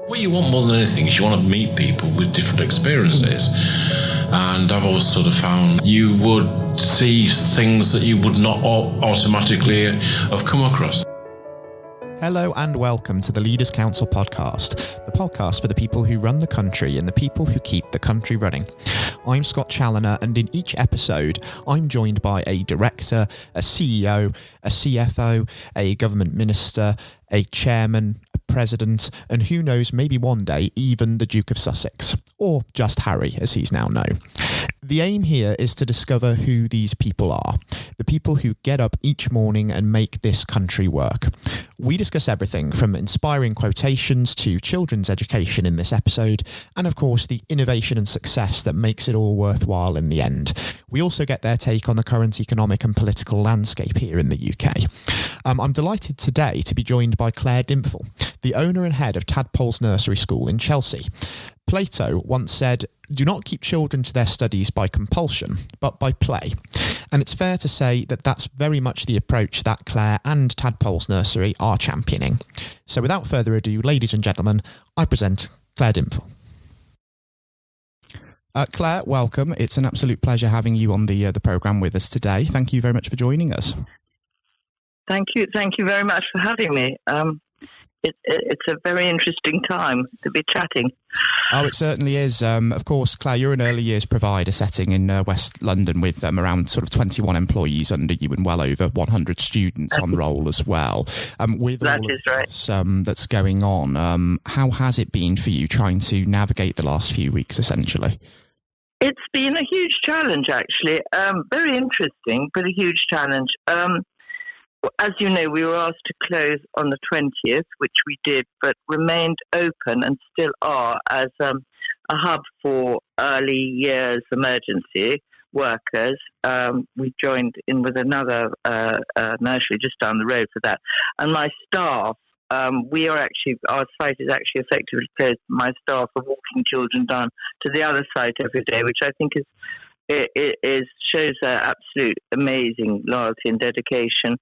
What you want more than anything is you want to meet people with different experiences. And I've always sort of found you would see things that you would not automatically have come across. Hello and welcome to the Leaders Council podcast, the podcast for the people who run the country and the people who keep the country running. I'm Scott Challinor, and in each episode, I'm joined by a director, a CEO, a CFO, a government minister, a chairman, a president, and who knows, maybe one day, even the Duke of Sussex, or just Harry, as he's now known. The aim here is to discover who these people are, the people who get up each morning and make this country work. We discuss everything from inspiring quotations to children's education in this episode, and of course the innovation and success that makes it all worthwhile in the end. We also get their take on the current economic and political landscape here in the UK. I'm delighted today to be joined by Claire Dimpfl, the owner and head of Tadpoles Nursery School in Chelsea. Plato once said, "Do not keep children to their studies by compulsion, but by play." And it's fair to say that that's very much the approach that Claire and Tadpoles Nursery are championing. So without further ado, ladies and gentlemen, I present Claire Dimpfl. Claire, welcome. It's an absolute pleasure having you on the programme with us today. Thank you very much for joining us. Thank you. Thank you very much for having me. It's a very interesting time to be chatting. Oh, it certainly is. Of course, Claire, you're an early years provider setting in West London with around sort of 21 employees under you and well over 100 students on roll as well. With that all is of right. this, that's going on, how has it been for you trying to navigate the last few weeks, essentially? It's been a huge challenge, actually. Very interesting, but a huge challenge. As you know, we were asked to close on the 20th, which we did, but remained open and still are as a hub for early years emergency workers. We joined in with another nursery just down the road for that. And my staff, our site is actually effectively closed. My staff are walking children down to the other site every day, which I think shows their absolute amazing loyalty and dedication.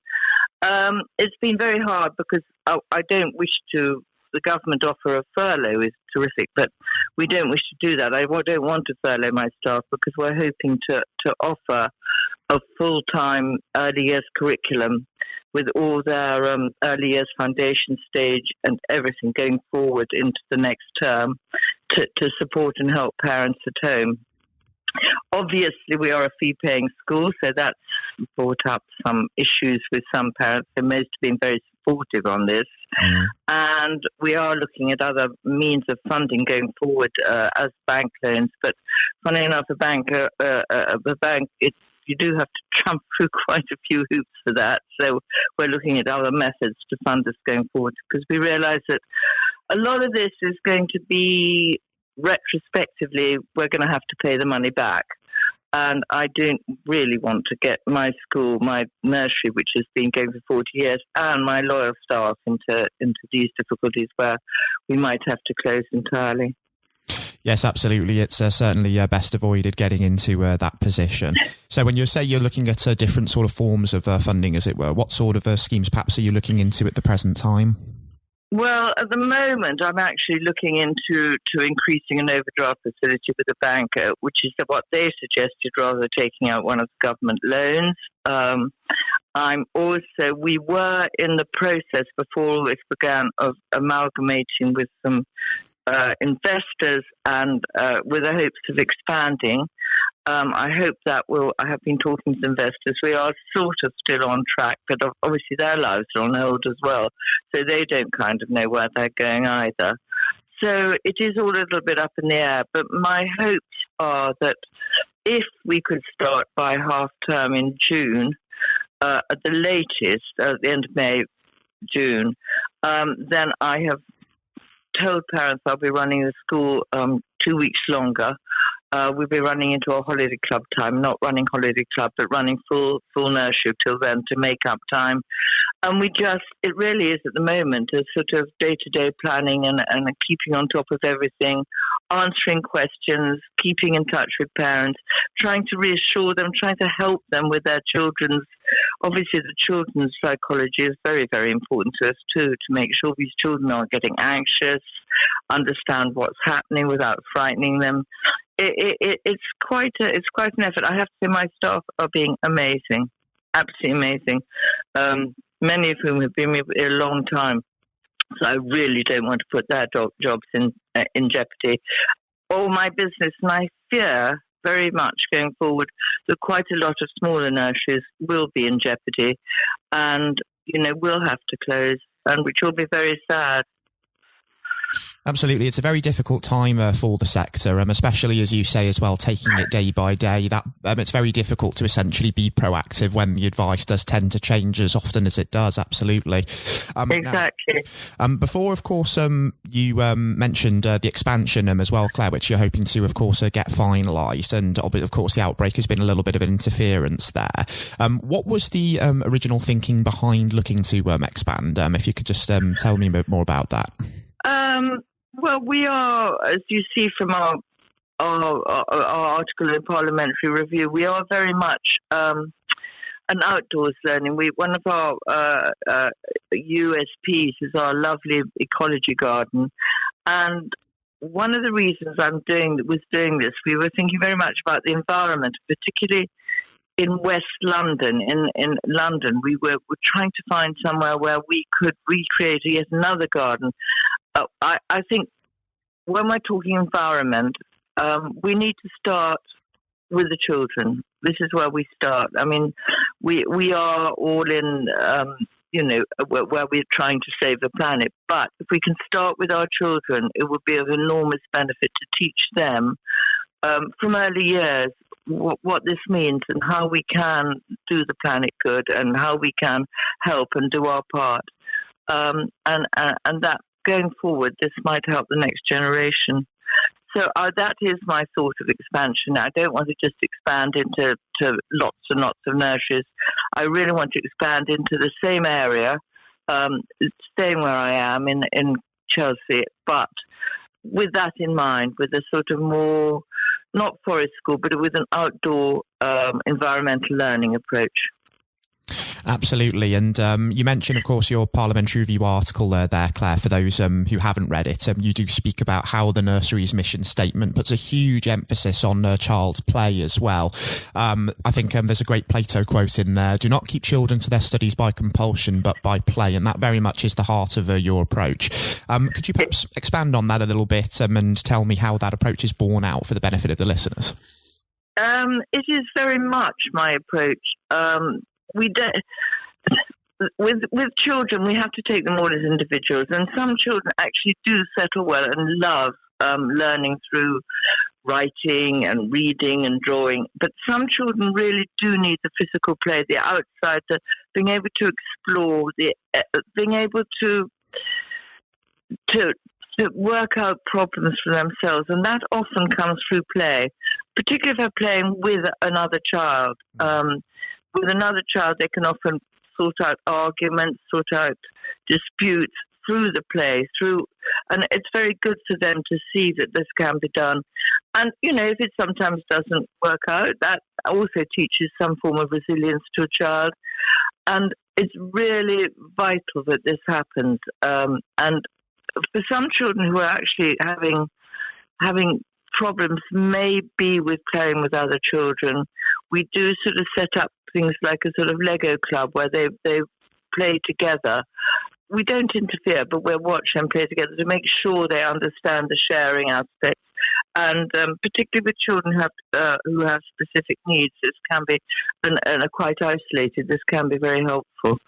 It's been very hard because I don't wish to. The government offer a furlough is terrific, but we don't wish to do that. I don't want to furlough my staff because we're hoping to offer a full-time early years curriculum with all their early years foundation stage and everything going forward into the next term to support and help parents at home. Obviously, we are a fee-paying school, so that's brought up some issues with some parents. So most have been very supportive on this. And we are looking at other means of funding going forward as bank loans. But funny enough, the bank, you do have to jump through quite a few hoops for that. So we're looking at other methods to fund this going forward because we realise that a lot of this is going to be retrospectively, we're going to have to pay the money back. And I don't really want to get my school, my nursery, which has been going for 40 years, and my loyal staff into these difficulties where we might have to close entirely. Yes, absolutely. It's certainly best avoided getting into that position. So when you say you're looking at different sort of forms of funding, as it were, what sort of schemes perhaps are you looking into at the present time? Well, at the moment, I'm actually looking into increasing an overdraft facility with the bank, which is what they suggested rather than taking out one of the government loans. We were in the process before all this began of amalgamating with some investors and with the hopes of expanding. I hope that I have been talking to investors. We are sort of still on track, but obviously their lives are on hold as well. So they don't kind of know where they're going either. So it is all a little bit up in the air. But my hopes are that if we could start by half term in June, at the latest, at the end of May, June, then I have told parents I'll be running the school 2 weeks longer. We'll be running into our holiday club time, not running holiday club, but running full nursery till then to make up time. And it really is at the moment a sort of day-to-day planning and keeping on top of everything, answering questions, keeping in touch with parents, trying to reassure them, trying to help them with their children's. Obviously, the children's psychology is very, very important to us too, to make sure these children aren't getting anxious, understand what's happening without frightening them. It's quite an effort. I have to say my staff are being amazing, absolutely amazing. Many of whom have been with me a long time, so I really don't want to put their jobs in jeopardy. All my business, and I fear very much going forward that quite a lot of smaller nurseries will be in jeopardy, and will have to close, and which will be very sad. Absolutely. It's a very difficult time for the sector, especially, as you say as well, taking it day by day. That it's very difficult to essentially be proactive when the advice does tend to change as often as it does. Absolutely. Exactly. Now, before, of course, you mentioned the expansion as well, Claire, which you're hoping to, of course, get finalised. And, of course, the outbreak has been a little bit of an interference there. What was the original thinking behind looking to expand? If you could just tell me a bit more about that. Well, we are, as you see from our article in Parliamentary Review, we are very much an outdoors learning. One of our USPs is our lovely ecology garden, and one of the reasons I was doing this, we were thinking very much about the environment, particularly in West London. In London, we were trying to find somewhere where we could recreate yet another garden. I think when we're talking environment, we need to start with the children. This is where we start. I mean, we are all in, where we're trying to save the planet. But if we can start with our children, it would be of enormous benefit to teach them from early years what this means and how we can do the planet good and how we can help and do our part. And that going forward, this might help the next generation. So that is my thought of expansion. I don't want to just expand into lots and lots of nurseries. I really want to expand into the same area, staying where I am in Chelsea, but with that in mind, with a sort of more, not forest school, but with an outdoor environmental learning approach. Absolutely. And you mentioned, of course, your Parliamentary Review article there, Claire, for those who haven't read it. You do speak about how the nursery's mission statement puts a huge emphasis on child's play as well. I think there's a great Plato quote in there: "Do not keep children to their studies by compulsion, but by play." And that very much is the heart of your approach. Could you perhaps expand on that a little bit and tell me how that approach is borne out for the benefit of the listeners? It is very much my approach. We don't, with children, we have to take them all as individuals, and some children actually do settle well and love learning through writing and reading and drawing. But some children really do need the physical play, the outside, the being able to explore, being able to work out problems for themselves, and that often comes through play, particularly if they're playing with another child. With another child, they can often sort out arguments, sort out disputes through the play, and it's very good for them to see that this can be done. And, if it sometimes doesn't work out, that also teaches some form of resilience to a child. And it's really vital that this happens. And for some children who are actually having problems, maybe with playing with other children, we do sort of set up things like a sort of Lego club where they play together. We don't interfere, but we'll watch them play together to make sure they understand the sharing aspect. And particularly with children who have specific needs, this can be, and are quite isolated, this can be very helpful.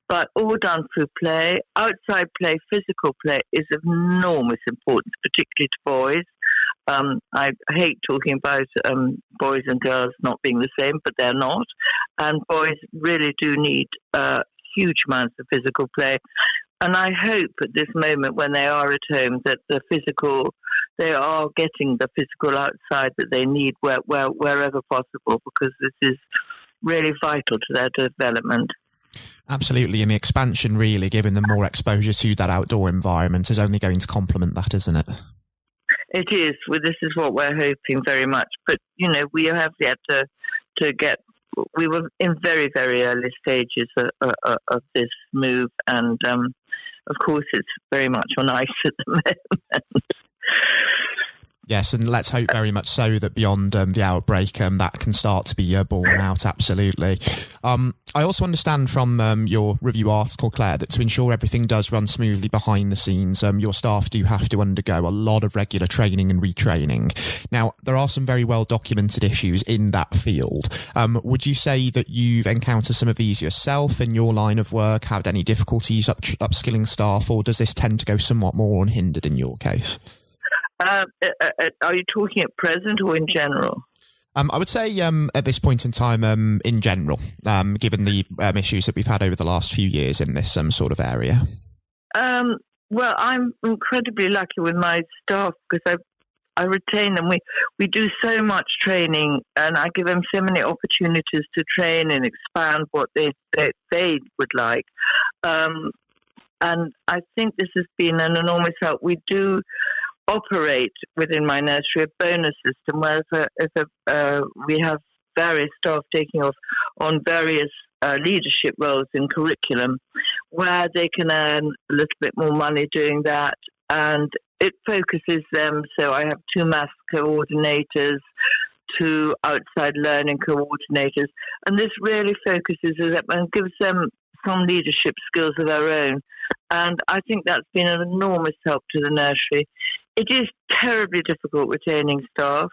But all done through play. Outside play, physical play is of enormous importance, particularly to boys. I hate talking about boys and girls not being the same, but they're not. And boys really do need huge amounts of physical play. And I hope at this moment when they are at home that they are getting the physical outside that they need wherever possible, because this is really vital to their development. Absolutely, and the expansion really giving them more exposure to that outdoor environment is only going to complement that, isn't it? It is. Well, this is what we're hoping very much. But, we have yet to get... We were in very, very early stages of this move, and of course, it's very much on ice at the moment. Yes, and let's hope very much so that beyond the outbreak, that can start to be borne out, absolutely. I also understand from your review article, Claire, that to ensure everything does run smoothly behind the scenes, your staff do have to undergo a lot of regular training and retraining. Now, there are some very well-documented issues in that field. Would you say that you've encountered some of these yourself in your line of work, had any difficulties upskilling staff, or does this tend to go somewhat more unhindered in your case? Are you talking at present or in general? I would say at this point in time, in general, given the issues that we've had over the last few years in this sort of area. Well, I'm incredibly lucky with my staff because I retain them. We do so much training, and I give them so many opportunities to train and expand what they would like. And I think this has been an enormous help. We do operate within my nursery a bonus system where if we have various staff taking off on various leadership roles in curriculum where they can earn a little bit more money doing that, and it focuses them. So I have 2 maths coordinators, 2 outside learning coordinators, and this really focuses them and gives them some leadership skills of their own. And I think that's been an enormous help to the nursery. It is terribly difficult retaining staff,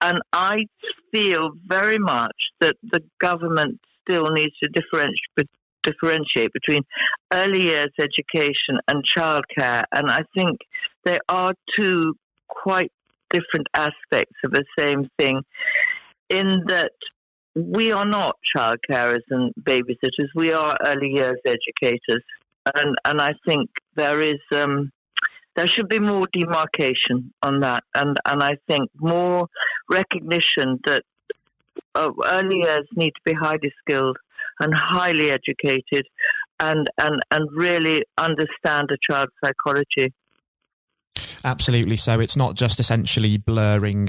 and I feel very much that the government still needs to differentiate between early years education and childcare, and I think they are 2 quite different aspects of the same thing, in that we are not childcarers and babysitters, we are early years educators, and I think there should be more demarcation on that, and I think more recognition that early years need to be highly skilled and highly educated and really understand a child's psychology. Absolutely. So it's not just essentially blurring,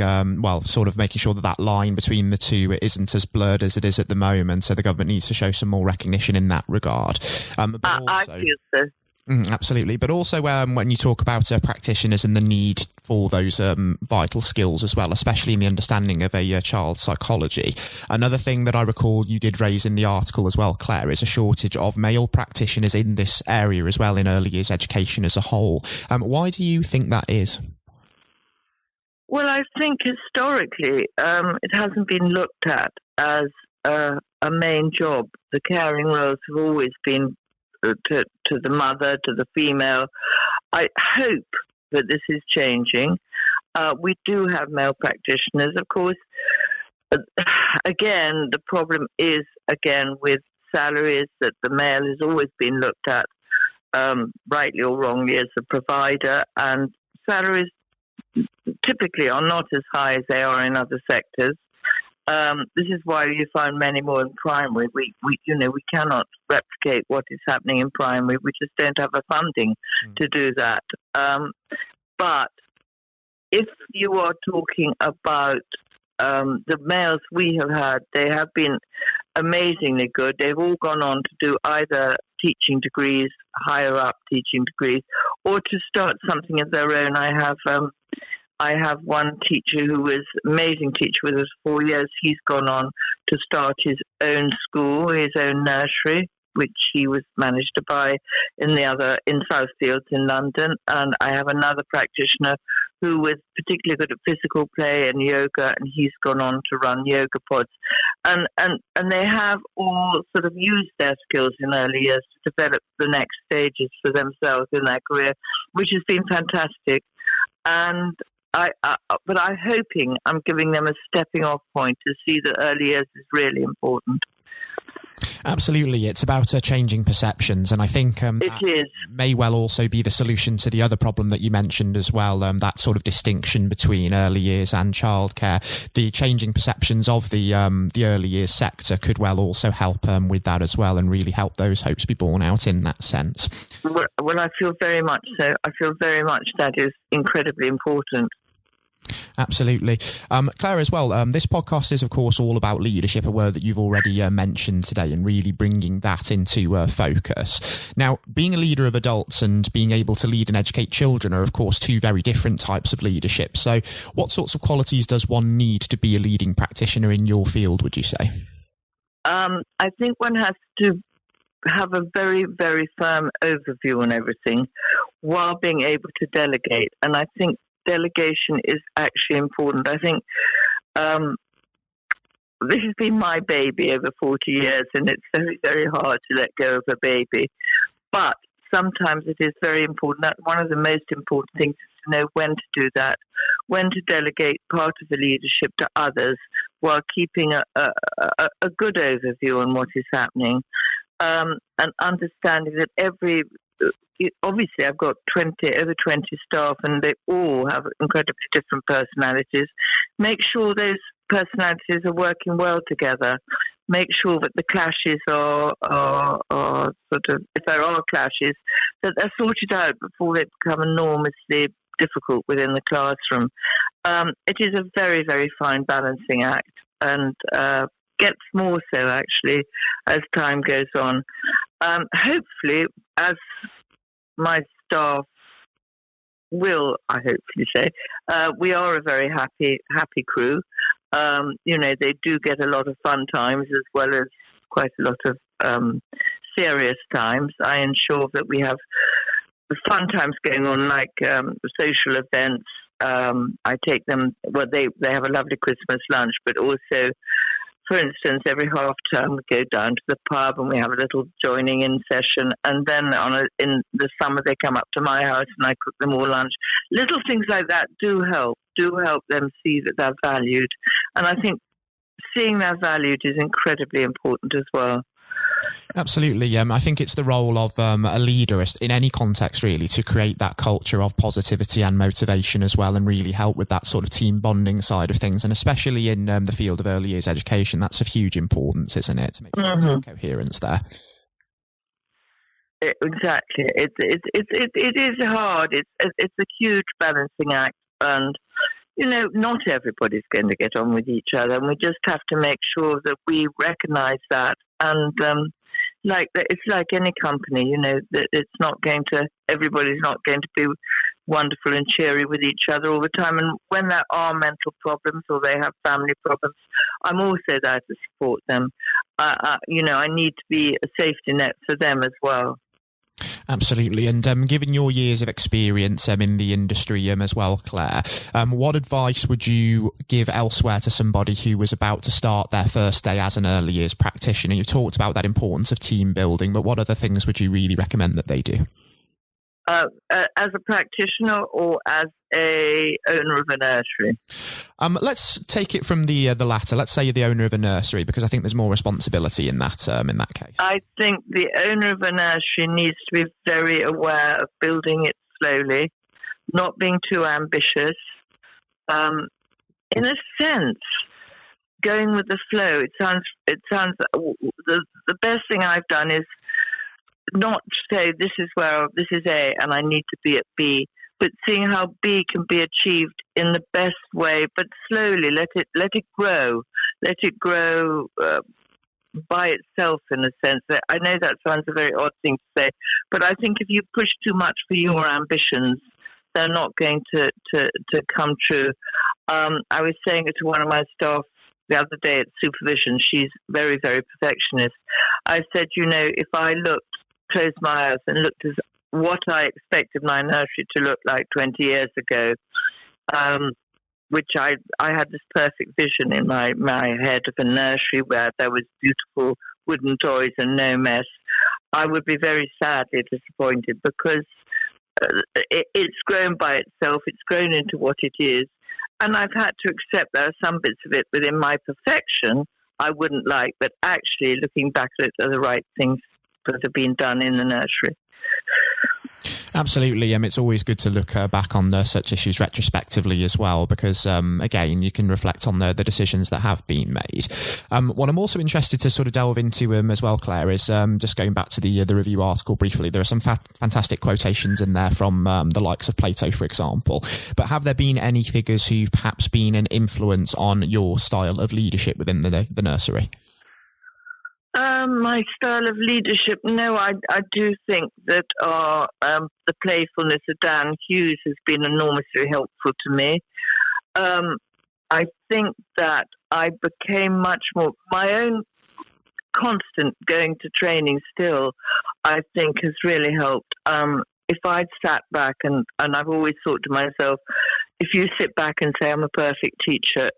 sort of making sure that line between the two isn't as blurred as it is at the moment. So the government needs to show some more recognition in that regard. I feel so. Absolutely. But also when you talk about practitioners and the need for those vital skills as well, especially in the understanding of a child's psychology. Another thing that I recall you did raise in the article as well, Claire, is a shortage of male practitioners in this area as well, in early years education as a whole. Why do you think that is? Well, I think historically it hasn't been looked at as a main job. The caring roles have always been to the mother, to the female. I hope that this is changing. We do have male practitioners, of course. Again, the problem is, with salaries, that the male has always been looked at, rightly or wrongly, as a provider, and salaries typically are not as high as they are in other sectors. This is why you find many more in primary. We cannot replicate what is happening in primary. We just don't have the funding to do that. But if you are talking about the males we have had, they have been amazingly good. They've all gone on to do either teaching degrees, higher up teaching degrees, or to start something of their own. I have one teacher who was an amazing teacher with us 4 years. He's gone on to start his own school, his own nursery, which he was managed to buy in Southfields in London. And I have another practitioner who was particularly good at physical play and yoga, and he's gone on to run yoga pods. And they have all sort of used their skills in early years to develop the next stages for themselves in their career, which has been fantastic. And but I'm giving them a stepping off point to see that early years is really important. Absolutely. It's about changing perceptions. And I think that may well also be the solution to the other problem that you mentioned as well, that sort of distinction between early years and childcare. The changing perceptions of the early years sector could well also help with that as well, and really help those hopes be borne out in that sense. Well, I feel very much so. I feel very much that is incredibly important. Absolutely. Claire, as well, this podcast is, of course, all about leadership, a word that you've already mentioned today, and really bringing that into focus. Now, being a leader of adults and being able to lead and educate children are, of course, two very different types of leadership. So what sorts of qualities does one need to be a leading practitioner in your field, would you say? I think one has to have a very, very firm overview on everything while being able to delegate. And I think delegation is actually important. I think this has been my baby over 40 years, and it's very, very hard to let go of a baby. But sometimes it is very important. That one of the most important things is to know when to do that, when to delegate part of the leadership to others while keeping a good overview on what is happening, and understanding that obviously I've got over 20 staff, and they all have incredibly different personalities. Make sure those personalities are working well together. Make sure that the clashes are sort of, if there are clashes, that they're sorted out before they become enormously difficult within the classroom. It is a very, very fine balancing act, and gets more so actually as time goes on. Hopefully, as my staff will, I hopefully say, we are a very happy crew. They do get a lot of fun times as well as quite a lot of serious times. I ensure that we have fun times going on, like social events. I take them, well, they have a lovely Christmas lunch, but also, for instance, every half term we go down to the pub and we have a little joining in session, and then in the summer they come up to my house and I cook them all lunch. Little things like that do help them see that they're valued, and I think seeing they're valued is incredibly important as well. Absolutely. I think it's the role of a leader in any context, really, to create that culture of positivity and motivation as well, and really help with that sort of team bonding side of things. And especially in the field of early years education, that's of huge importance, isn't it, to make sure there's coherence there. Exactly. It is hard. It's a huge balancing act, and not everybody's going to get on with each other, and we just have to make sure that we recognise that. And it's like any company, that everybody's not going to be wonderful and cheery with each other all the time. And when there are mental problems or they have family problems, I'm also there to support them. I need to be a safety net for them as well. Absolutely. And given your years of experience in the industry as well, Claire, what advice would you give elsewhere to somebody who was about to start their first day as an early years practitioner? You talked about that importance of team building, but what other things would you really recommend that they do? As a practitioner or as a owner of a nursery? Let's take it from the latter. Let's say you're the owner of a nursery, because I think there's more responsibility in that case. I think the owner of a nursery needs to be very aware of building it slowly, not being too ambitious. In a sense, going with the flow. It sounds. The best thing I've done is not say this is A and I need to be at B, but seeing how B can be achieved in the best way, but slowly let it grow by itself, in a sense. I know that sounds a very odd thing to say, but I think if you push too much for your ambitions, they're not going to come true. I was saying it to one of my staff the other day at supervision. She's very, very perfectionist. I said, if I closed my eyes and looked at what I expected my nursery to look like 20 years ago, which I had this perfect vision in my head of a nursery where there was beautiful wooden toys and no mess, I would be very sadly disappointed, because it's grown by itself. It's grown into what it is. And I've had to accept there are some bits of it within my perfection I wouldn't like, but actually looking back at it are the right things that have been done in the nursery. Absolutely. It's always good to look back on such issues retrospectively as well, because, again, you can reflect on the decisions that have been made. What I'm also interested to sort of delve into as well, Claire, is just going back to the review article briefly. There are some fantastic quotations in there from the likes of Plato, for example. But have there been any figures who've perhaps been an influence on your style of leadership within the nursery? My style of leadership, no, I do think that the playfulness of Dan Hughes has been enormously helpful to me. I think that I became much more, my own constant going to training still, I think has really helped. If I'd sat back and I've always thought to myself, if you sit back and say, I'm a perfect teacher,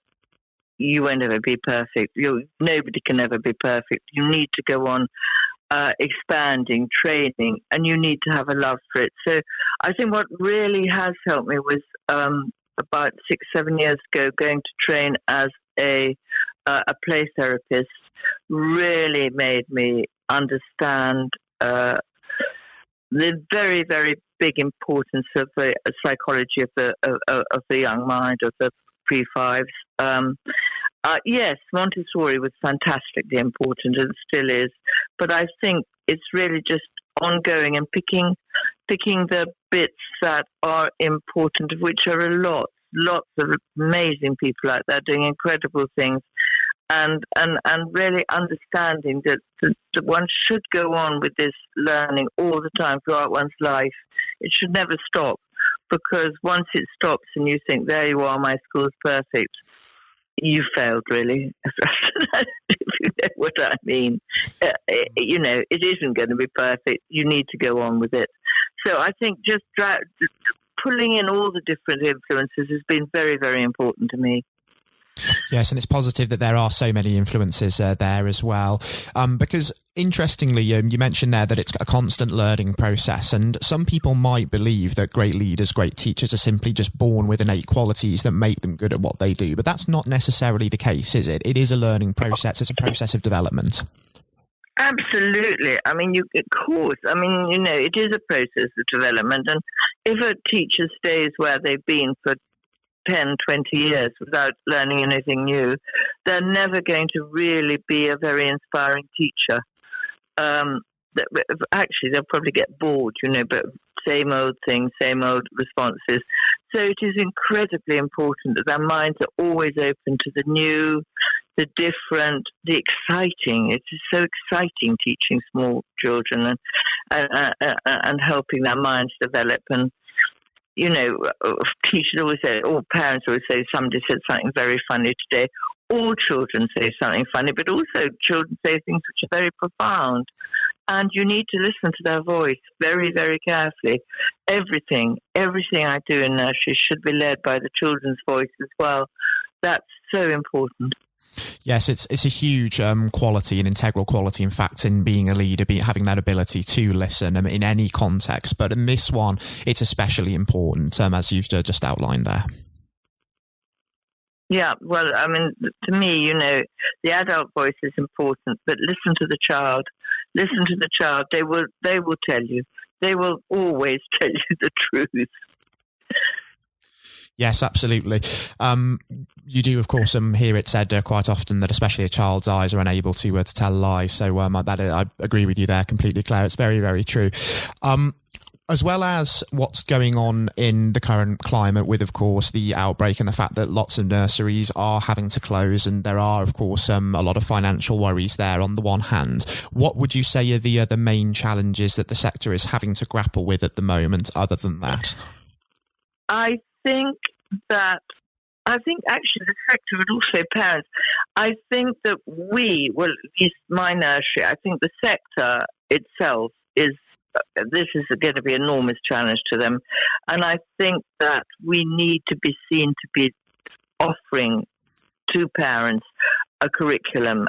you won't ever be perfect. Nobody can ever be perfect. You need to go on expanding, training, and you need to have a love for it. So I think what really has helped me was about 6-7 years ago, going to train as a play therapist really made me understand the very, very big importance of the psychology of the young mind, of the pre-fives. Yes, Montessori was fantastically important and still is, but I think it's really just ongoing and picking the bits that are important, of which are lots of amazing people out there doing incredible things, and really understanding that one should go on with this learning all the time throughout one's life. It should never stop, because once it stops and you think, there you are, my school's perfect, you failed, really. If you know what I mean. It isn't going to be perfect. You need to go on with it. So I think just pulling in all the different influences has been very, very important to me. Yes, and it's positive that there are so many influences there as well. Because interestingly, you mentioned there that it's a constant learning process, and some people might believe that great leaders, great teachers are simply just born with innate qualities that make them good at what they do. But that's not necessarily the case, is it? It is a learning process. It's a process of development. Absolutely. I mean, of course. I mean, it is a process of development. And if a teacher stays where they've been for 10, 20 years without learning anything new, they're never going to really be a very inspiring teacher. Actually, they'll probably get bored, but same old things, same old responses. So it is incredibly important that their minds are always open to the new, the different, the exciting. It is so exciting teaching small children and helping their minds develop. And teachers always say, or parents always say, somebody said something very funny today. All children say something funny, but also children say things which are very profound. And you need to listen to their voice very, very carefully. Everything I do in nursery should be led by the children's voice as well. That's so important. Yes, it's a huge quality, an integral quality, in fact, in being a leader, having that ability to listen in any context. But in this one, it's especially important, as you've just outlined there. Yeah, well, I mean, to me, the adult voice is important, but listen to the child. Listen to the child. They will tell you. They will always tell you the truth. Yes, absolutely. You do, of course, hear it said quite often that especially a child's eyes are unable to tell lies. So I agree with you there completely, Claire. It's very, very true. As well as what's going on in the current climate with, of course, the outbreak and the fact that lots of nurseries are having to close, and there are, of course, a lot of financial worries there on the one hand. What would you say are the main challenges that the sector is having to grapple with at the moment, other than that? I think actually the sector, but also parents, I think that at least my nursery, I think the sector itself this is going to be an enormous challenge to them. And I think that we need to be seen to be offering to parents a curriculum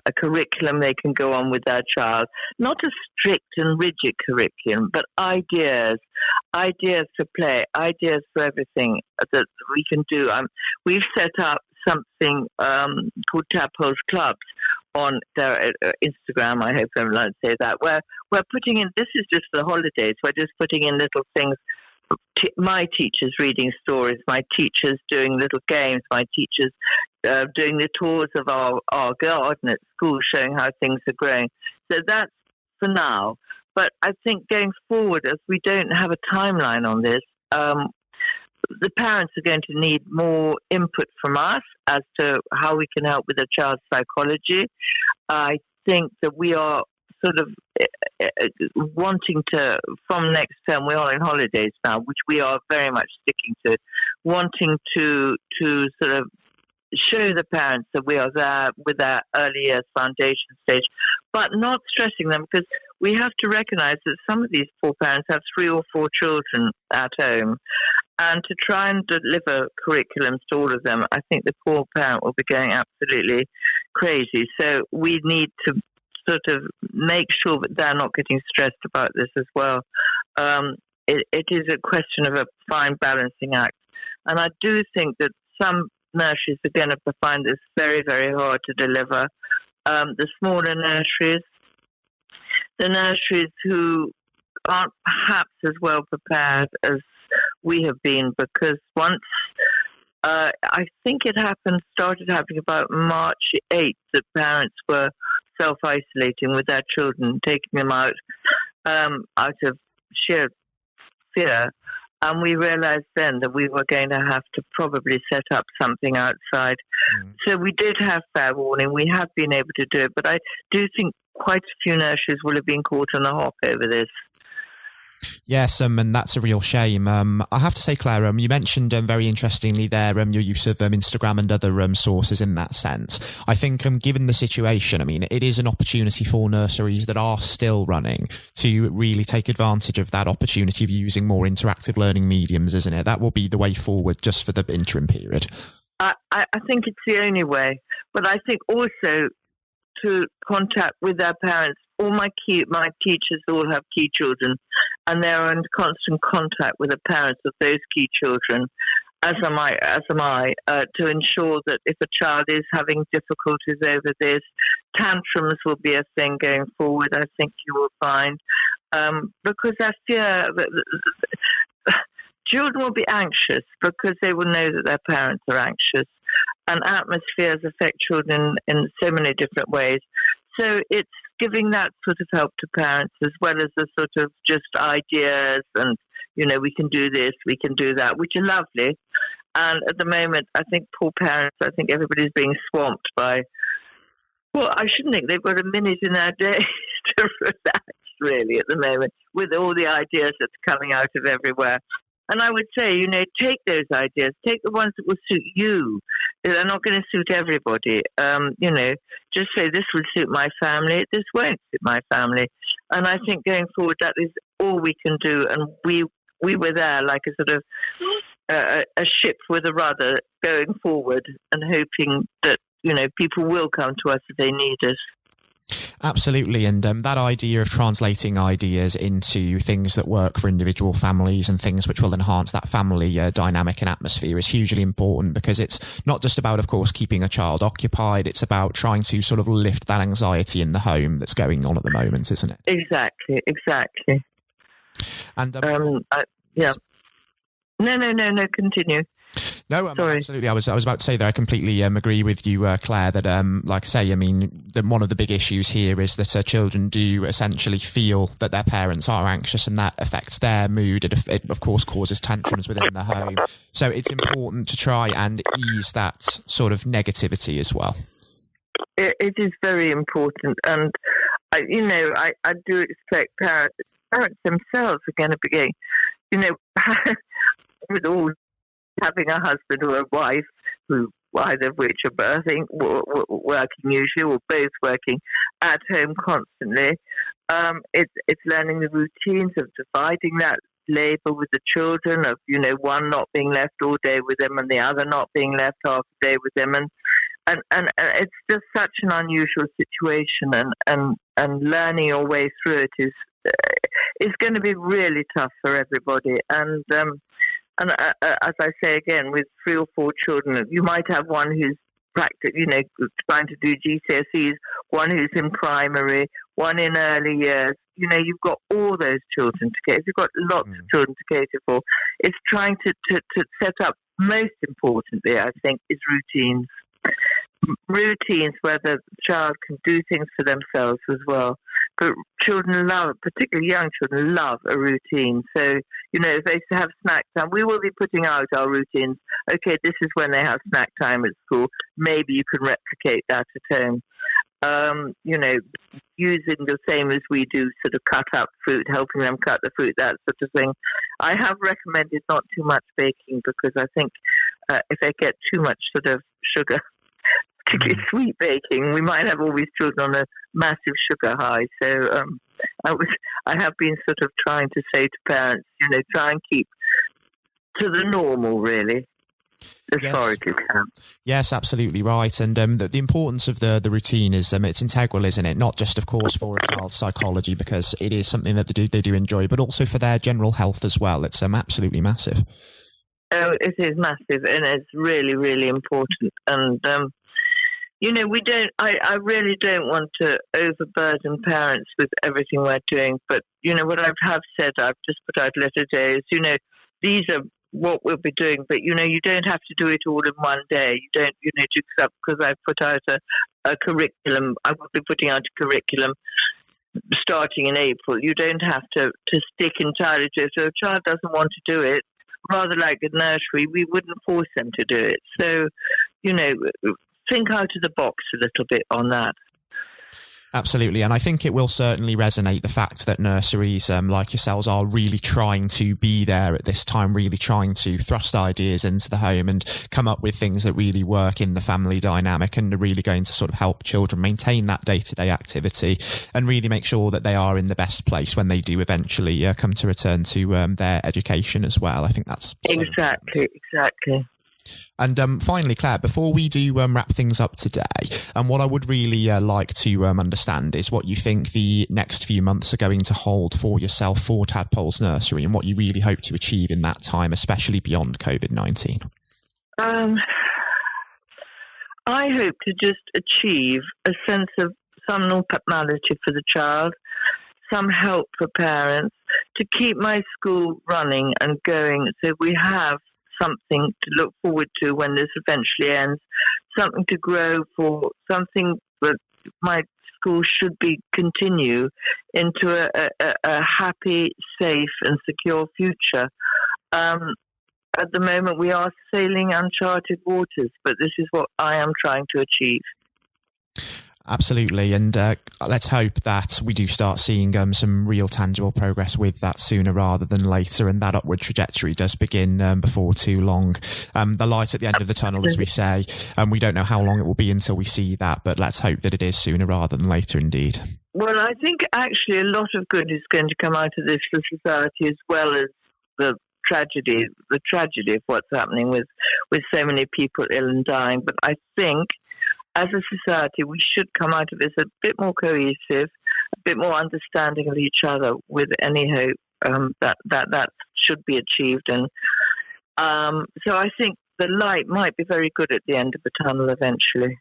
they can go on with their child. Not a strict and rigid curriculum, but ideas for play, ideas for everything that we can do. We've set up something called Tadpoles Clubs on their Instagram, I hope I'm allowed to say that, where we're putting in, this is just the holidays, we're just putting in little things. My teachers reading stories, my teachers doing little games, my teachers doing the tours of our garden at school, showing how things are growing. So that's for now. But I think going forward, as we don't have a timeline on this, the parents are going to need more input from us as to how we can help with a child's psychology. I think that we are sort of wanting to, from next term, we are in holidays now, which we are very much sticking to, wanting to sort of show the parents that we are there with our early years foundation stage, but not stressing them, because we have to recognise that some of these poor parents have 3 or 4 children at home, and to try and deliver curriculums to all of them, I think the poor parent will be going absolutely crazy. So we need to sort of make sure that they're not getting stressed about this as well. It is a question of a fine balancing act. And I do think that some nurseries are going to find this very, very hard to deliver. The smaller nurseries, the nurseries who aren't perhaps as well prepared as we have been, because once I think it started happening about March 8th, that parents were self-isolating with their children, taking them out of sheer fear. And we realised then that we were going to have to probably set up something outside. So we did have fair warning. We have been able to do it. But I do think quite a few nurseries will have been caught on the hop over this. Yes, and that's a real shame. I have to say, Claire, you mentioned very interestingly there your use of Instagram and other sources in that sense. I think given the situation, I mean, it is an opportunity for nurseries that are still running to really take advantage of that opportunity of using more interactive learning mediums, isn't it? That will be the way forward just for the interim period. I think it's the only way. But I think also to contact with their parents. All my teachers all have key children, and they're in constant contact with the parents of those key children, as am I, to ensure that if a child is having difficulties over this, tantrums will be a thing going forward, I think you will find, because I fear that children will be anxious because they will know that their parents are anxious, and atmospheres affect children in so many different ways. So it's giving that sort of help to parents, as well as the sort of just ideas and, we can do this, we can do that, which are lovely. And at the moment, I think poor parents, I think everybody's being swamped by, well, I shouldn't think they've got a minute in their day to relax, really, at the moment, with all the ideas that's coming out of everywhere. And I would say, take those ideas, take the ones that will suit you. They're not going to suit everybody. Just say, this will suit my family, this won't suit my family. And I think going forward, that is all we can do. And we were there like a sort of a ship with a rudder going forward and hoping that, people will come to us if they need us. Absolutely, and that idea of translating ideas into things that work for individual families and things which will enhance that family dynamic and atmosphere is hugely important, because it's not just about, of course, keeping a child occupied, it's about trying to sort of lift that anxiety in the home that's going on at the moment, isn't it? Exactly. And yeah. No, continue. No, absolutely. I was about to say that I completely agree with you, Claire, that, like I say, I mean, one of the big issues here is that children do essentially feel that their parents are anxious, and that affects their mood. It of course, causes tantrums within the home. So it's important to try and ease that sort of negativity as well. It is very important. And, I do expect parents themselves are going to be going, with all having a husband or a wife, who either of which are birthing, working usually, or both working at home constantly. It's learning the routines of dividing that labour with the children, of one not being left all day with them and the other not being left half a day with them, and it's just such an unusual situation, and learning your way through it is going to be really tough for everybody. And as I say again, with 3 or 4 children, you might have one who's practice, trying to do GCSEs, one who's in primary, one in early years. You've got all those children to cater. You've got lots of children to cater for. It's trying to set up, most importantly, I think, is routines. Routines where the child can do things for themselves as well. But children love, particularly young children, love a routine. So, if they have snack time, we will be putting out our routines. Okay, this is when they have snack time at school. Maybe you can replicate that at home. Using the same as we do, sort of cut up fruit, helping them cut the fruit, that sort of thing. I have recommended not too much baking because I think if they get too much sort of sugar, particularly sweet baking, we might have all these children on a massive sugar high. So I have been sort of trying to say to parents, try and keep to the normal, really. As far as you can. Yes, absolutely right. And the importance of the routine is it's integral, isn't it? Not just, of course, for a child's psychology, because it is something that they do enjoy, but also for their general health as well. It's absolutely massive. Oh, it is massive, and it's really, really important. And we don't. I really don't want to overburden parents with everything we're doing. But what I have said, I've just put out letter days. These are what we'll be doing, but you don't have to do it all in one day. You don't, just because I've put out a curriculum. I will be putting out a curriculum starting in April. You don't have to stick entirely to it. So if a child doesn't want to do it, rather like a nursery, we wouldn't force them to do it. So, think out of the box a little bit on that. Absolutely. And I think it will certainly resonate, the fact that nurseries like yourselves are really trying to be there at this time, really trying to thrust ideas into the home and come up with things that really work in the family dynamic and are really going to sort of help children maintain that day-to-day activity and really make sure that they are in the best place when they do eventually come to return to their education as well. I think that's... Exactly. And finally, Claire, before we do wrap things up today, what I would really like to understand is what you think the next few months are going to hold for yourself, for Tadpoles Nursery, and what you really hope to achieve in that time, especially beyond COVID-19. I hope to just achieve a sense of some normality for the child, some help for parents, to keep my school running and going so we have something to look forward to when this eventually ends, something to grow for, something that my school should be continue into a happy, safe and secure future. At the moment we are sailing uncharted waters, but this is what I am trying to achieve. Absolutely. And let's hope that we do start seeing some real tangible progress with that sooner rather than later, and that upward trajectory does begin before too long. The light at the end of the tunnel, as we say, we don't know how long it will be until we see that, but let's hope that it is sooner rather than later indeed. Well, I think actually a lot of good is going to come out of this for society, as well as the tragedy of what's happening with so many people ill and dying. But I think as a society, we should come out of this a bit more cohesive, a bit more understanding of each other, with any hope that should be achieved. And so I think the light might be very good at the end of the tunnel eventually.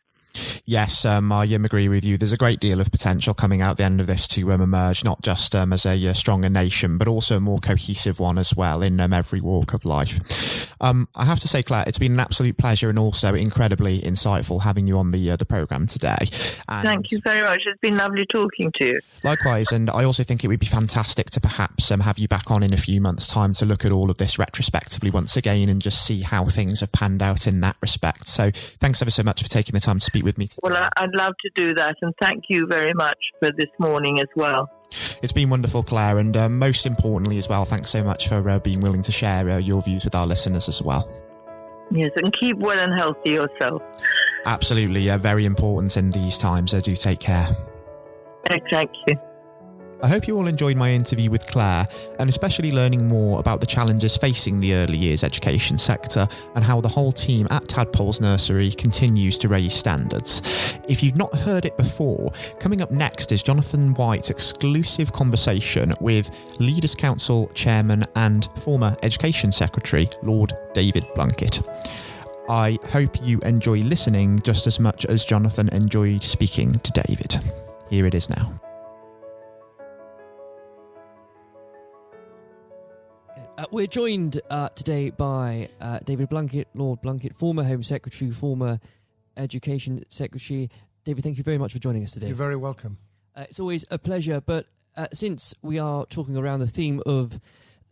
Yes, I agree with you. There's a great deal of potential coming out the end of this to emerge, not just as a stronger nation, but also a more cohesive one as well in every walk of life. I have to say, Claire, it's been an absolute pleasure and also incredibly insightful having you on the programme today. And thank you very much. It's been lovely talking to you. Likewise, and I also think it would be fantastic to perhaps have you back on in a few months' time to look at all of this retrospectively once again and just see how things have panned out in that respect. So thanks ever so much for taking the time to speak with me today. Well, I'd love to do that, and thank you very much for this morning as well. It's been wonderful, Claire, and most importantly as well, thanks so much for being willing to share your views with our listeners as well. Yes, and keep well and healthy yourself. Absolutely, very important in these times. Do take care. Thank you. I hope you all enjoyed my interview with Claire, and especially learning more about the challenges facing the early years education sector and how the whole team at Tadpoles Nursery continues to raise standards. If you've not heard it before, coming up next is Jonathan White's exclusive conversation with Leaders' Council Chairman and former Education Secretary, Lord David Blunkett. I hope you enjoy listening just as much as Jonathan enjoyed speaking to David. Here it is now. We're joined today by David Blunkett, Lord Blunkett, former Home Secretary, former Education Secretary. David, thank you very much for joining us today. You're very welcome. It's always a pleasure, but since we are talking around the theme of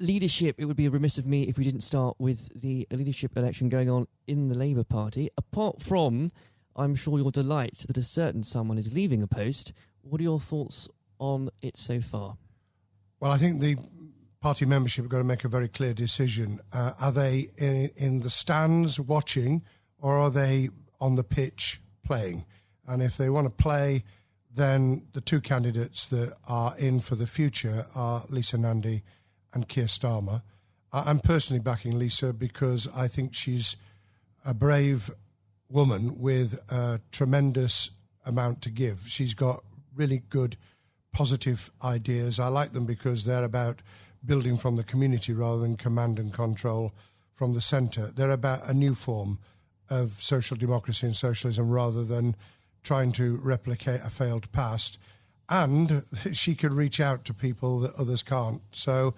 leadership, it would be remiss of me if we didn't start with the leadership election going on in the Labour Party. Apart from, I'm sure, your delight that a certain someone is leaving a post, what are your thoughts on it so far? Well, I think the party membership have got to make a very clear decision. Are they in the stands watching, or are they on the pitch playing? And if they want to play, then the two candidates that are in for the future are Lisa Nandy and Keir Starmer. I'm personally backing Lisa because I think she's a brave woman with a tremendous amount to give. She's got really good, positive ideas. I like them because they're about building from the community rather than command and control from the centre. They're about a new form of social democracy and socialism rather than trying to replicate a failed past. And she can reach out to people that others can't. So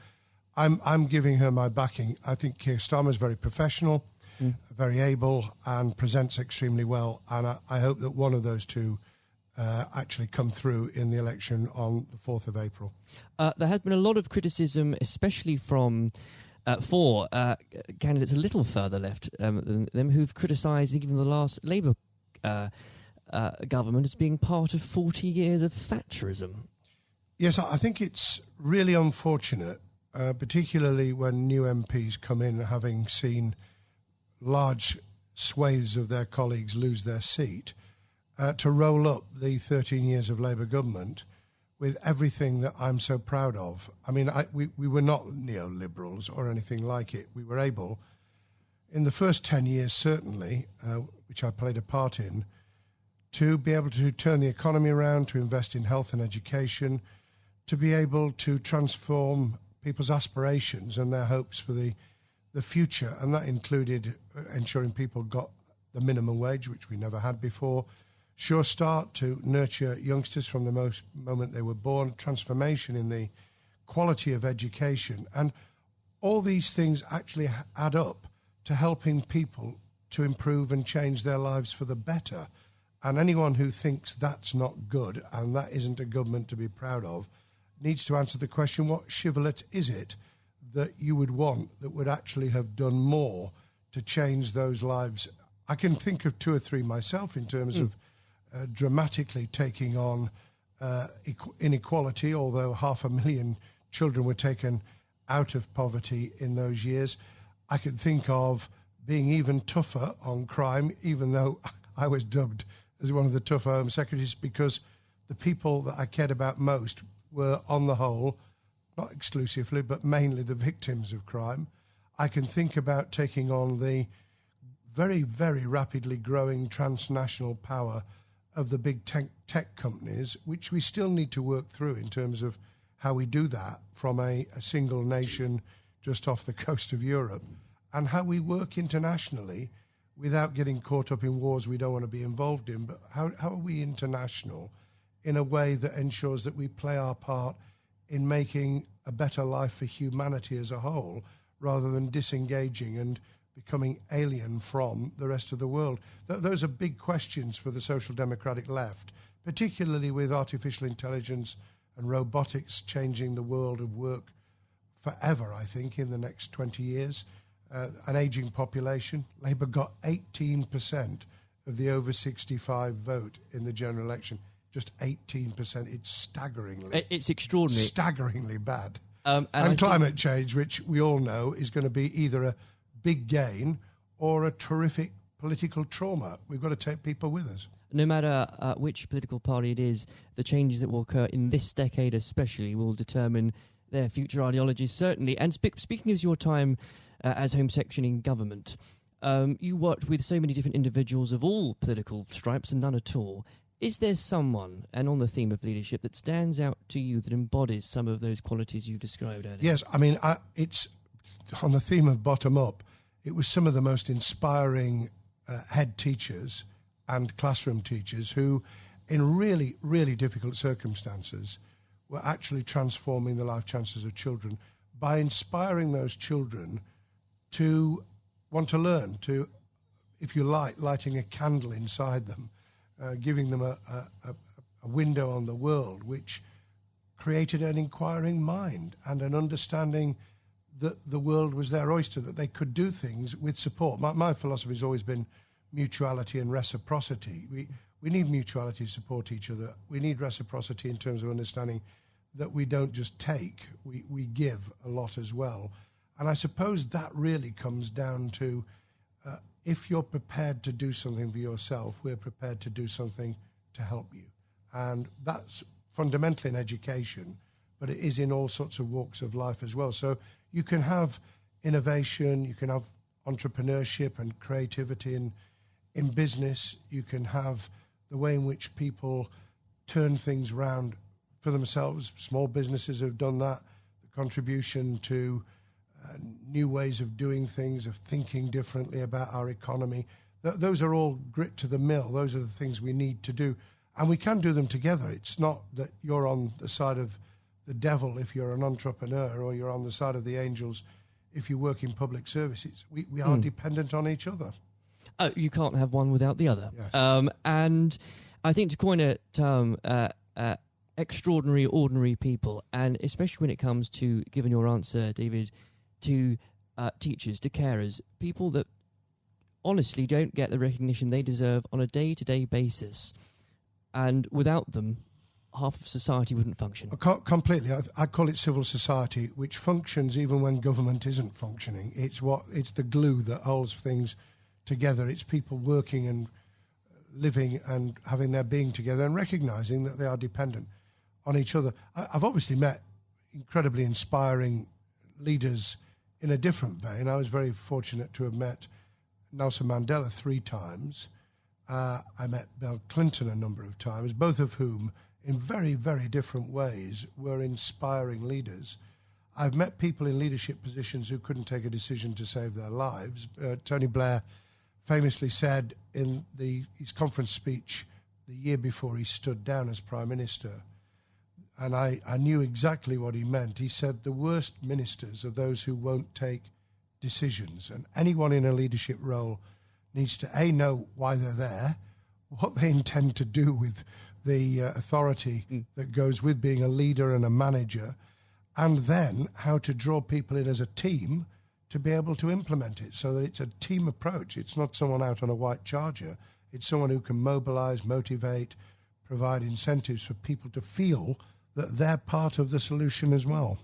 I'm giving her my backing. I think Keir Starmer is very professional, very able, and presents extremely well. And I hope that one of those two actually come through in the election on the 4th of April. There has been a lot of criticism, especially from four candidates a little further left than them, who've criticised even the last Labour government as being part of 40 years of Thatcherism. Yes, I think it's really unfortunate, particularly when new MPs come in having seen large swathes of their colleagues lose their seat, to roll up the 13 years of Labour government with everything that I'm so proud of. I mean, we were not neoliberals or anything like it. We were able, in the first 10 years certainly, which I played a part in, to be able to turn the economy around, to invest in health and education, to be able to transform people's aspirations and their hopes for the future. And that included ensuring people got the minimum wage, which we never had before, Sure Start to nurture youngsters from the moment they were born, transformation in the quality of education. And all these things actually add up to helping people to improve and change their lives for the better. And anyone who thinks that's not good and that isn't a government to be proud of needs to answer the question, what shibboleth is it that you would want that would actually have done more to change those lives? I can think of two or three myself in terms of dramatically taking on inequality, although 500,000 children were taken out of poverty in those years. I could think of being even tougher on crime, even though I was dubbed as one of the tougher Home Secretaries, because the people that I cared about most were, on the whole, not exclusively, but mainly the victims of crime. I can think about taking on the very, very rapidly growing transnational power of the big tech companies, which we still need to work through in terms of how we do that from a single nation just off the coast of Europe, and how we work internationally without getting caught up in wars we don't want to be involved in. But how are we international in a way that ensures that we play our part in making a better life for humanity as a whole, rather than disengaging and becoming alien from the rest of the world? Those are big questions for the social democratic left, particularly with artificial intelligence and robotics changing the world of work forever, I think, in the next 20 years. An ageing population. Labour got 18% of the over 65 vote in the general election. Just 18%. It's staggeringly. It's extraordinary. Staggeringly bad. And climate change, which we all know is going to be either a big gain or a terrific political trauma. We've got to take people with us. No matter which political party it is, the changes that will occur in this decade especially will determine their future ideologies, certainly. And speaking of your time as Home Secretary in government, you worked with so many different individuals of all political stripes and none at all. Is there someone, and on the theme of leadership, that stands out to you that embodies some of those qualities you described earlier? Yes, I mean, it's on the theme of bottom up. It was some of the most inspiring head teachers and classroom teachers who, in really, really difficult circumstances, were actually transforming the life chances of children by inspiring those children to want to learn, to, if you like, lighting a candle inside them, giving them a window on the world, which created an inquiring mind and an understanding that the world was their oyster, that they could do things with support. My philosophy has always been mutuality and reciprocity. We need mutuality to support each other. We need reciprocity in terms of understanding that we don't just take, we give a lot as well. And I suppose that really comes down to if you're prepared to do something for yourself, we're prepared to do something to help you. And that's fundamentally in education, but it is in all sorts of walks of life as well. So you can have innovation, you can have entrepreneurship and creativity in business, you can have the way in which people turn things around for themselves. Small businesses have done that, the contribution to new ways of doing things, of thinking differently about our economy. Those are all grit to the mill. Those are the things we need to do. And we can do them together. It's not that you're on the side of the devil if you're an entrepreneur, or you're on the side of the angels if you work in public services. We are dependent on each other. You can't have one without the other. Yes. And I think, to coin a term, extraordinary, ordinary people, and especially when it comes to, given your answer, David, to teachers, to carers, people that honestly don't get the recognition they deserve on a day-to-day basis. And without them, half of society wouldn't function. Completely. I call it civil society, which functions even when government isn't functioning. It's the glue that holds things together. It's people working and living and having their being together and recognising that they are dependent on each other. I've obviously met incredibly inspiring leaders in a different vein. I was very fortunate to have met Nelson Mandela 3 times. I met Bill Clinton a number of times, both of whom, in very, very different ways, were inspiring leaders. I've met people in leadership positions who couldn't take a decision to save their lives. Tony Blair famously said in his conference speech the year before he stood down as Prime Minister, and I knew exactly what he meant. He said the worst ministers are those who won't take decisions, and anyone in a leadership role needs to, A, know why they're there, what they intend to do with the authority that goes with being a leader and a manager, and then how to draw people in as a team to be able to implement it so that it's a team approach. It's not someone out on a white charger. It's someone who can mobilize, motivate, provide incentives for people to feel that they're part of the solution as well.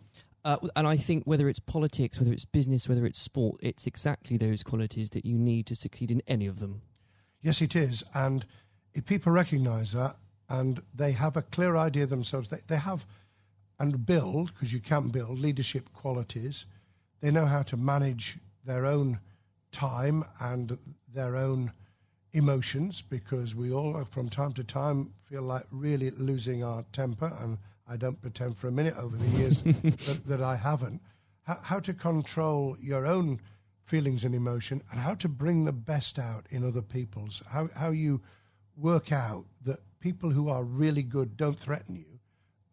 And I think whether it's politics, whether it's business, whether it's sport, it's exactly those qualities that you need to succeed in any of them. Yes, it is. And if people recognise that and they have a clear idea themselves, they have and build, because you can build, leadership qualities. They know how to manage their own time and their own emotions, because we all, from time to time, feel like really losing our temper, and I don't pretend for a minute over the years that I haven't. How to control your own feelings and emotion, and how to bring the best out in other people's. How you work out that people who are really good don't threaten you,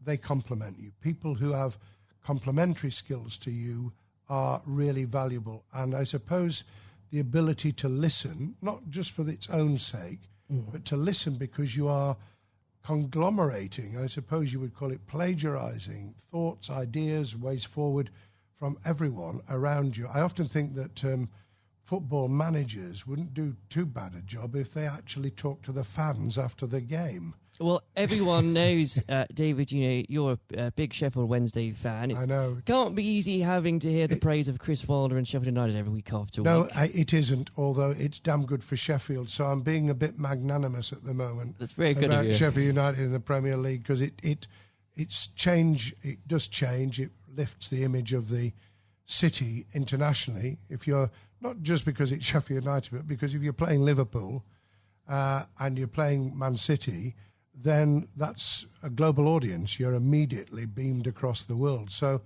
they complement you. People who have complementary skills to you are really valuable. And I suppose the ability to listen, not just for its own sake, but to listen because you are conglomerating, I suppose you would call it plagiarizing, thoughts, ideas, ways forward from everyone around you. I often think that football managers wouldn't do too bad a job if they actually talked to the fans after the game. Well, everyone knows, David, you're a big Sheffield Wednesday fan. I know. Can't be easy having to hear the praise of Chris Wilder and Sheffield United every week after week. No, it isn't, although it's damn good for Sheffield, so I'm being a bit magnanimous at the moment. That's very good about of you. Sheffield United in the Premier League, because it's change. It does change. It lifts the image of the city internationally. If you're not just because it's Sheffield United, but because if you're playing Liverpool and you're playing Man City, then that's a global audience. You're immediately beamed across the world. So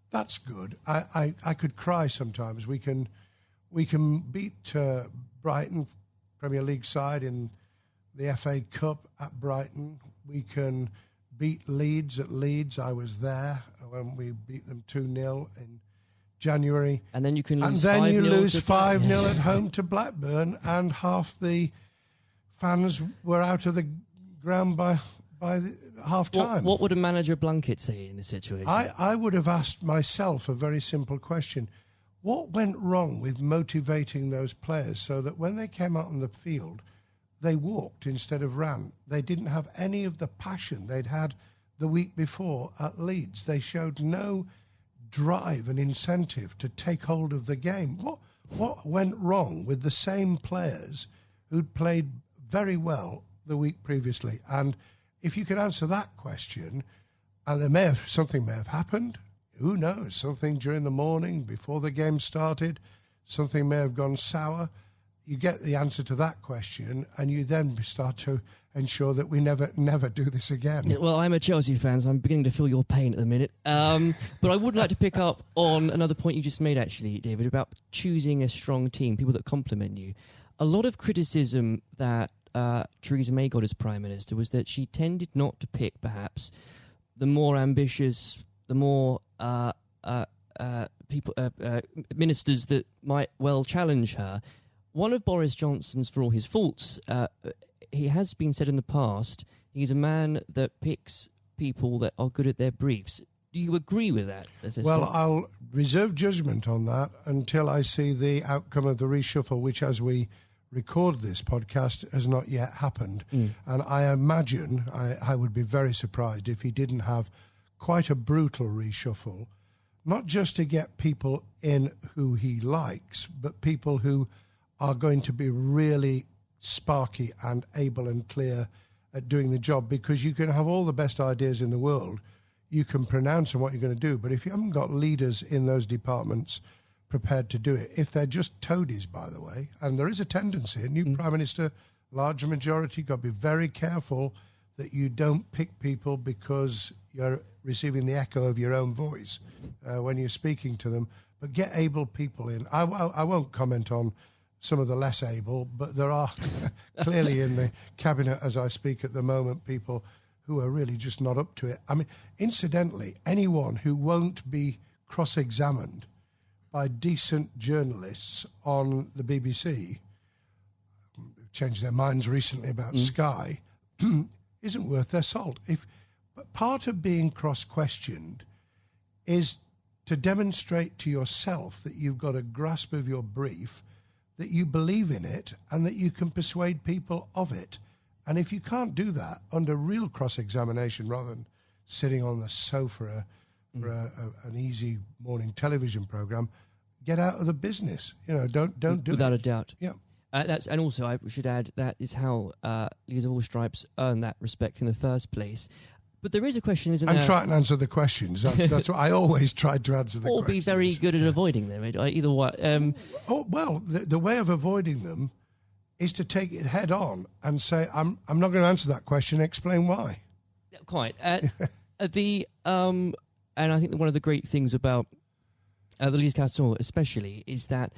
that's good. I could cry sometimes. We can beat Brighton, Premier League side in the FA Cup at Brighton. We can beat Leeds at Leeds. I was there when we beat them 2-0 in January. And then you can lose and then 5-0 you lose to 5-0 at home to Blackburn, and half the fans were out of the ground by the half time. What would a manager Blunkett say in this situation? I would have asked myself a very simple question. What went wrong with motivating those players so that when they came out on the field, they walked instead of ran? They didn't have any of the passion they'd had the week before at Leeds. They showed no drive and incentive to take hold of the game. What went wrong with the same players who'd played very well the week previously? And if you could answer that question, and something may have happened, who knows, something during the morning before the game started, something may have gone sour. You get the answer to that question, and you then start to ensure that we never do this again. Yeah, well, I'm a Chelsea fan, so I'm beginning to feel your pain at the minute. But I would like to pick up on another point you just made, actually, David, about choosing a strong team, people that complement you. A lot of criticism that Theresa May got as Prime Minister was that she tended not to pick, perhaps, the more ambitious, the more ministers that might well challenge her. One of Boris Johnson's, for all his faults, he has been said in the past, he's a man that picks people that are good at their briefs. Do you agree with that? Well, I'll reserve judgment on that until I see the outcome of the reshuffle, which, as we record this podcast, has not yet happened. And I imagine I would be very surprised if he didn't have quite a brutal reshuffle, not just to get people in who he likes, but people who are going to be really sparky and able and clear at doing the job, because you can have all the best ideas in the world, you can pronounce on what you're going to do, but if you haven't got leaders in those departments prepared to do it, if they're just toadies, by the way, and there is a tendency, a new Prime Minister, large majority, got to be very careful that you don't pick people because you're receiving the echo of your own voice when you're speaking to them, but get able people in. I won't comment on some of the less able, but there are clearly in the cabinet as I speak at the moment people who are really just not up to it. I mean, incidentally, anyone who won't be cross-examined by decent journalists on the BBC, who've changed their minds recently about Sky, isn't worth their salt. But part of being cross-questioned is to demonstrate to yourself that you've got a grasp of your brief, that you believe in it, and that you can persuade people of it. And if you can't do that under real cross-examination, rather than sitting on the sofa for an easy morning television program, get out of the business. Don't do it. Without a doubt. Yeah. And also, I should add, that is how Leaders of All Stripes earn that respect in the first place. But there is a question, isn't there? And try and answer the questions. That's what I always tried to answer the or questions. Or be very good at avoiding them. Either way. The way of avoiding them is to take it head on and say, I'm not going to answer that question, explain why. Quite. And I think that one of the great things about the Leaders Council especially is that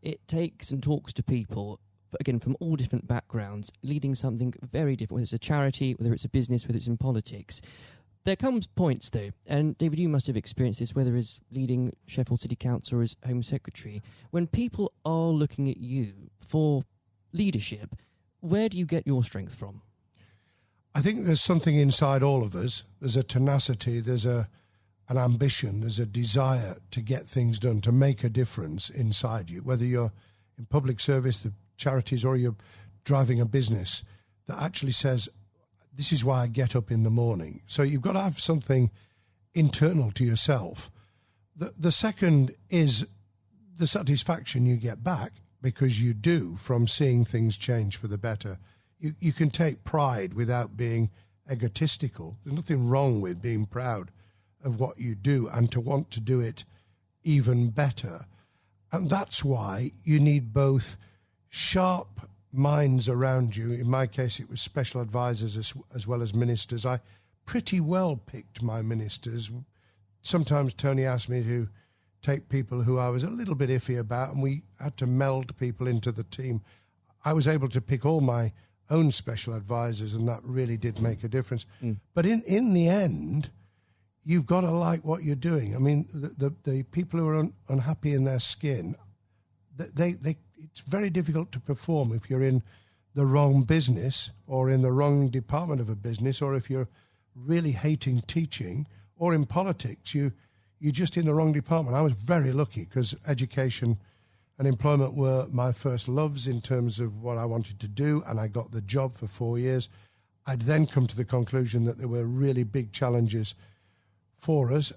it takes and talks to people, again, from all different backgrounds, leading something very different, whether it's a charity, whether it's a business, whether it's in politics. There comes points, though, and David, you must have experienced this, whether as leading Sheffield City Council or as Home Secretary, when people are looking at you for leadership, where do you get your strength from? I think there's something inside all of us. There's a tenacity, there's an ambition, there's a desire to get things done, to make a difference inside you, whether you're in public service, the charities, or you're driving a business that actually says, this is why I get up in the morning. So you've got to have something internal to yourself. The second is the satisfaction you get back, because you do, from seeing things change for the better. You can take pride without being egotistical. There's nothing wrong with being proud of what you do and to want to do it even better. And that's why you need both sharp minds around you. In my case, it was special advisors as well as ministers. I pretty well picked my ministers. Sometimes Tony asked me to take people who I was a little bit iffy about, and we had to meld people into the team. I was able to pick all my own special advisors, and that really did make a difference. But in the end, you've got to like what you're doing. I mean, the people who are unhappy in their skin, it's very difficult to perform if you're in the wrong business or in the wrong department of a business, or if you're really hating teaching, or in politics, you're just in the wrong department. I was very lucky because education and employment were my first loves in terms of what I wanted to do, and I got the job for 4 years. I'd then come to the conclusion that there were really big challenges for us.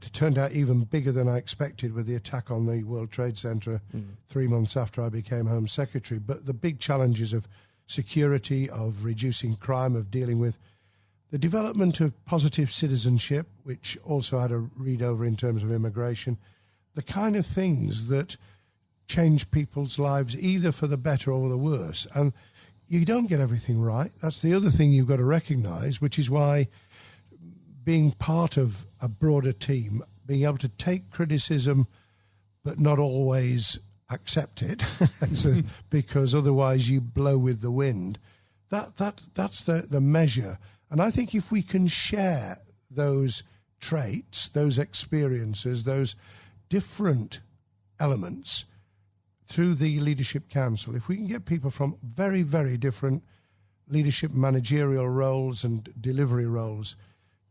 It turned out even bigger than I expected with the attack on the World Trade Center 3 months after I became Home Secretary. But the big challenges of security, of reducing crime, of dealing with the development of positive citizenship, which also had a read over in terms of immigration, the kind of things that change people's lives either for the better or the worse. And you don't get everything right. That's the other thing you've got to recognise, which is why being part of a broader team, being able to take criticism but not always accept it, because otherwise you blow with the wind, that's the measure. And I think if we can share those traits, those experiences, those different elements through the Leadership Council, if we can get people from very, very different leadership managerial roles and delivery roles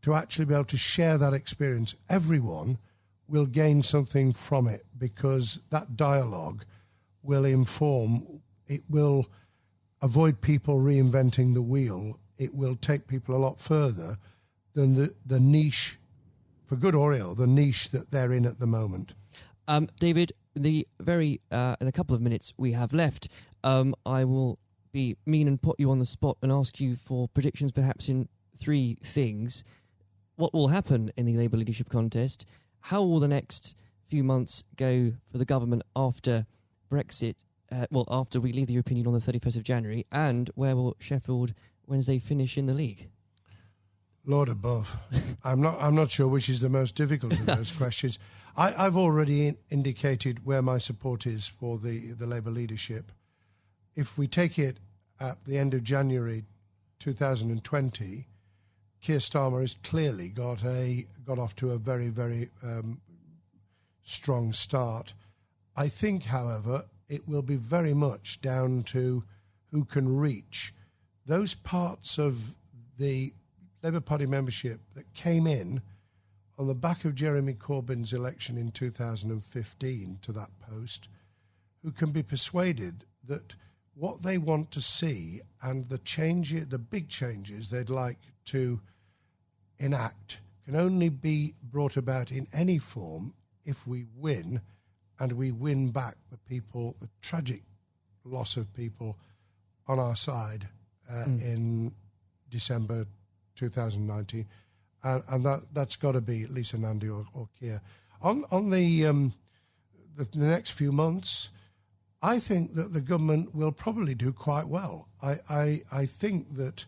to actually be able to share that experience, everyone will gain something from it, because that dialogue will inform, it will avoid people reinventing the wheel, it will take people a lot further than the niche, for good or ill, the niche that they're in at the moment. David, in a couple of minutes we have left, I will be mean and put you on the spot and ask you for predictions perhaps in 3 things. What will happen in the Labour leadership contest? How will the next few months go for the government after Brexit, after we leave the European Union on the 31st of January? And where will Sheffield Wednesday finish in the league? Lord above. I'm not sure which is the most difficult of those questions. I've already indicated where my support is for the Labour leadership. If we take it at the end of January 2020, Keir Starmer has clearly got off to a very, very strong start. I think, however, it will be very much down to who can reach those parts of the Labour Party membership that came in on the back of Jeremy Corbyn's election in 2015 to that post, who can be persuaded that what they want to see and the big changes they'd like to enact can only be brought about in any form if we win, and we win back the tragic loss of people on our side in December 2019, and that's got to be Lisa Nandy or Keir. On the next few months, I think that the government will probably do quite well. I think that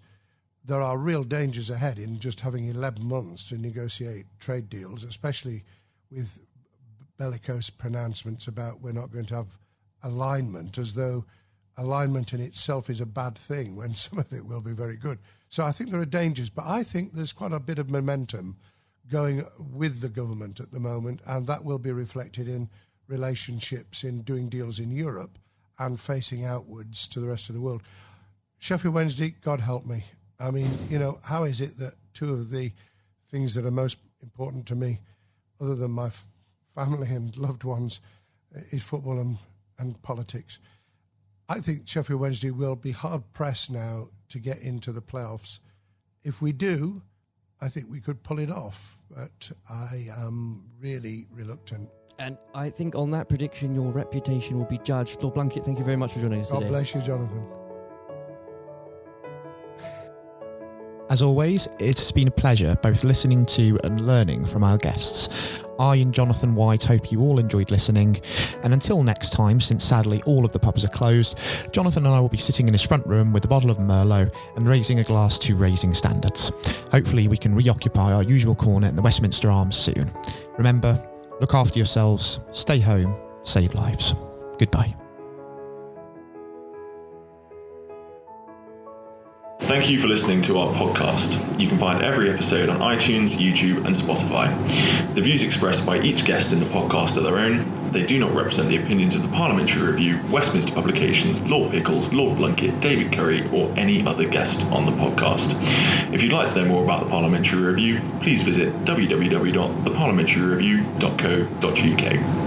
there are real dangers ahead in just having 11 months to negotiate trade deals, especially with bellicose pronouncements about we're not going to have alignment, as though alignment in itself is a bad thing when some of it will be very good. So I think there are dangers, but I think there's quite a bit of momentum going with the government at the moment, and that will be reflected in relationships, in doing deals in Europe and facing outwards to the rest of the world. Sheffield Wednesday, God help me. I mean, how is it that 2 of the things that are most important to me, other than my family and loved ones, is football and politics? I think Sheffield Wednesday will be hard-pressed now to get into the playoffs. If we do, I think we could pull it off, but I am really reluctant. And I think on that prediction, your reputation will be judged. Lord Blunkett, thank you very much for joining us today. God bless you, Jonathan. As always, it has been a pleasure both listening to and learning from our guests. I and Jonathan White hope you all enjoyed listening, and until next time, since sadly all of the pubs are closed, Jonathan and I will be sitting in his front room with a bottle of Merlot and raising a glass to Raising Standards. Hopefully we can reoccupy our usual corner in the Westminster Arms soon. Remember, look after yourselves, stay home, save lives. Goodbye. Thank you for listening to our podcast. You can find every episode on iTunes, YouTube and Spotify. The views expressed by each guest in the podcast are their own. They do not represent the opinions of the Parliamentary Review, Westminster Publications, Lord Pickles, Lord Blunkett, David Curry or any other guest on the podcast. If you'd like to know more about the Parliamentary Review, please visit www.theparliamentaryreview.co.uk.